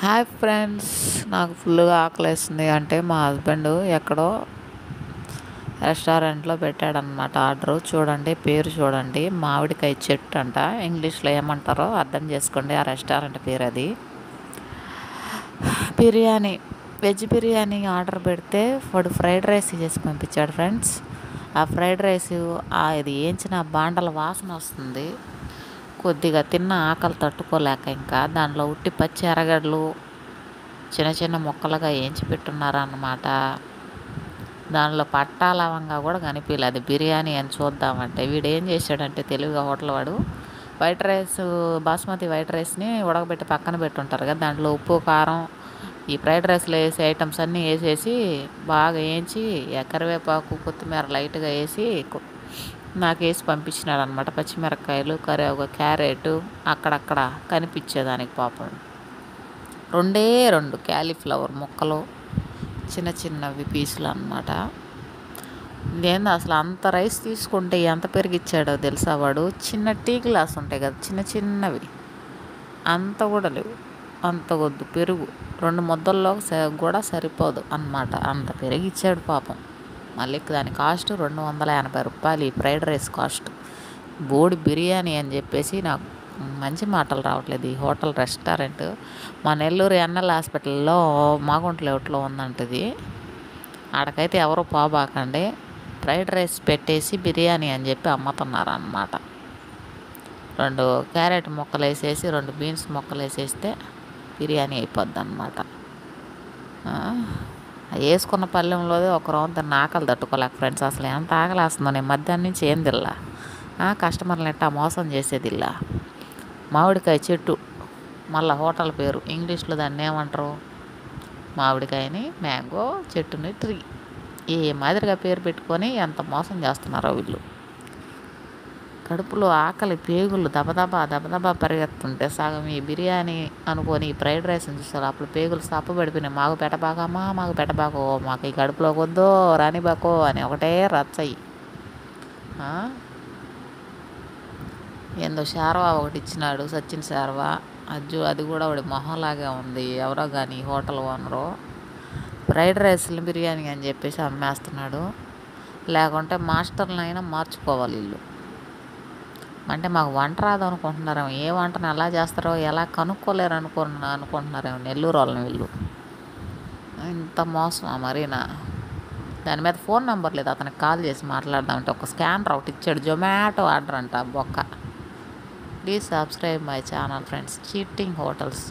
Hi friends, నాకు ఫుల్గా ఆకలేస్తుంది అంటే మా హస్బెండ్ ఎక్కడో రెస్టారెంట్లో పెట్టాడనమాట ఆర్డరు. చూడండి, పేరు చూడండి, మామిడికాయ చెట్టు అంట. ఇంగ్లీష్లో ఏమంటారో అర్థం చేసుకోండి. ఆ రెస్టారెంట్ పేరు అది. బిర్యానీ, వెజ్ బిర్యానీ ఆర్డర్ పెడితే వాడు ఫ్రైడ్ రైస్ చేసి పంపించాడు ఫ్రెండ్స్. ఆ ఫ్రైడ్ రైస్ ఇది వేయించిన బాండల వాసన వస్తుంది. కొద్దిగా తిన్న ఆకలి తట్టుకోలేక ఇంకా దానిలో ఉట్టి పచ్చి ఎర్రగడ్డలు చిన్న చిన్న ముక్కలుగా వేయించి పెట్టున్నారన్నమాట. దానిలో పట్టా లవంగా కూడా కనిపించలేదు. అది బిర్యానీ అని చూద్దామంటే వీడు ఏం చేశాడంటే తెలివిగా హోటల్ వాడు వైట్ రైస్, బాస్మతి వైట్ రైస్ని ఉడకబెట్టి పక్కన పెట్టుంటారు కదా, దాంట్లో ఉప్పు కారం ఈ ఫ్రైడ్ రైస్లో వేసే ఐటమ్స్ అన్నీ వేసేసి బాగా వేయించి కరివేపాకు కొత్తిమీర లైట్గా వేసి నాకు వేసి పంపించినాడు అనమాట. పచ్చిమిరపకాయలు, క్యారెట్ అక్కడక్కడ కనిపించేదానికి పాపం రెండు క్యాలీఫ్లవర్ ముక్కలు చిన్న చిన్నవి పీసులు అనమాట. ఏంది అసలు అంత రైస్ తీసుకుంటే ఎంత పెరిగిచ్చాడో తెలుసా వాడు. చిన్న టీ గ్లాస్ ఉంటాయి కదా, చిన్న చిన్నవి, అంత కూడా లేవు. అంత వద్దు పెరుగు 2 ముద్దల్లో కూడా సరిపోదు అన్నమాట. అంత పెరిగిచ్చాడు పాపం. మళ్ళీ దాని కాస్ట్ 280 రూపాయలు ఈ ఫ్రైడ్ రైస్ కాస్ట్. బోడి బిర్యానీ అని చెప్పేసి నాకు మంచి మాటలు రావట్లేదు. ఈ హోటల్ రెస్టారెంట్ మా నెల్లూరు ఎన్ఎల్ హాస్పిటల్లో మాగుంట లేఅవుట్లో ఉందంటది. ఆడకైతే ఎవరో పోబాకండి. ఫ్రైడ్ రైస్ పెట్టేసి బిర్యానీ అని చెప్పి అమ్ముతున్నారు అన్నమాట. 2 క్యారెట్ ముక్కలు వేసేసి 2 బీన్స్ ముక్కలు వేసేస్తే బిర్యానీ అయిపోద్ది అన్నమాట. వేసుకున్న పళ్ళెంలోదే ఒక రౌండ్ ఆకలి తట్టుకోలేక ఫ్రెండ్స్. అసలు ఎంత ఆకలేస్తుందో. నేను మధ్యాహ్నం నుంచి ఏం తిల్లా. కస్టమర్లు ఎట్టా మోసం చేసేది ఇలా. మామిడికాయ చెట్టు, మళ్ళీ హోటల్ పేరు ఇంగ్లీష్లో దాన్ని ఏమంటారు, మామిడికాయని మ్యాంగో, చెట్టుని ట్రీ, ఈ మాదిరిగా పేరు పెట్టుకొని ఎంత మోసం చేస్తున్నారో వీళ్ళు. కడుపులో ఆకలి పేగులు దబదబా పరిగెత్తుంటే సగం ఈ బిర్యానీ అనుకొని ఈ ఫ్రైడ్ రైస్ చూస్తారు. అప్పుడు పేగులు సప్పబడిపోయినాయి. మాకు పెట్టబాకమ్మా, మాకు పెట్టబాకో, మాకు ఈ కడుపులోకి వద్దో రానిబాకో అని ఒకటే రచ్చయి. ఏందో శారవా ఒకటి ఇచ్చినాడు, సచిన్ శారవా. అది కూడా వాడి మొహంలాగే ఉంది. ఎవరో కానీ హోటల్ ఓనరు ఫ్రైడ్ రైస్లు బిర్యానీ అని చెప్పేసి అమ్మేస్తున్నాడు. లేకుంటే మాస్టర్లైనా మార్చుకోవాలి వీళ్ళు. అంటే మాకు వంట రాదు అనుకుంటున్నారేమో. ఏ వంటను ఎలా చేస్తారో ఎలా కనుక్కోలేరు అనుకుంటున్నారేమో నెల్లూరు వాళ్ళని వీళ్ళు. ఇంత మోసం మరీనా. దాని మీద ఫోన్ నెంబర్ లేదు, అతనికి కాల్ చేసి మాట్లాడదామంటే ఒక స్కానర్ ఒకటి ఇచ్చాడు. జొమాటో ఆర్డర్ అంట బొక్క. Please subscribe my channel friends. Cheating hotels.